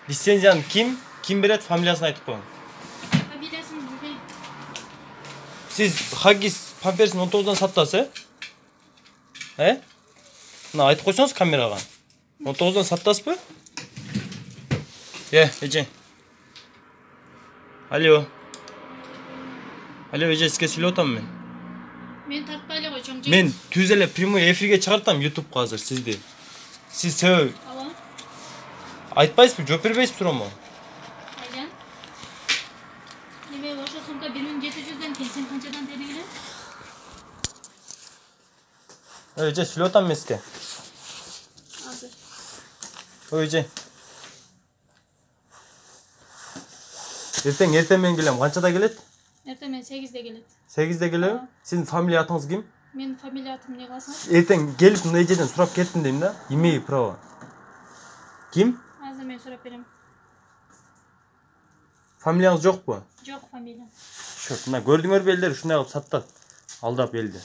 Лицензияны ким берет, фамилиясын айтып коюң. Фамилиясын билбейм. Сиз Huggies памперсин 19-дан сатасыз, Мына айтып койсоңуз камерага. 19-дан сатасызбы? Эже. Алло, эже, сизге сүйлөп атам мен. Мен тартпай эле кой, чоң жей. Мен түз эле прямой эфирге чыгартам YouTubeга азыр сизди. Сиз себеби Ала. айтпайсызбы, жооп бербейсизби туурабы? Айжан. Неме ошо сумка 1700дөн кийин сен канчадан берген? Эже, сүйлөп атам мен сизге. Азыр. Эже. Эртең мен келем. Канчада келет? Эртең мен 8де келет. 8де келеби? Сиздин фамилия атыңыз ким? Менин фамилия атым эмне кыласың? Эртең келип мына эжеден сурап кеттим дейм да. Имею право. Ким? Азыр мен сурап берем. Фамилияңыз жокпу? Жок фамилия. Мына көрдүңөрбү элдер, ушундай кылып саттат. Алдап элди.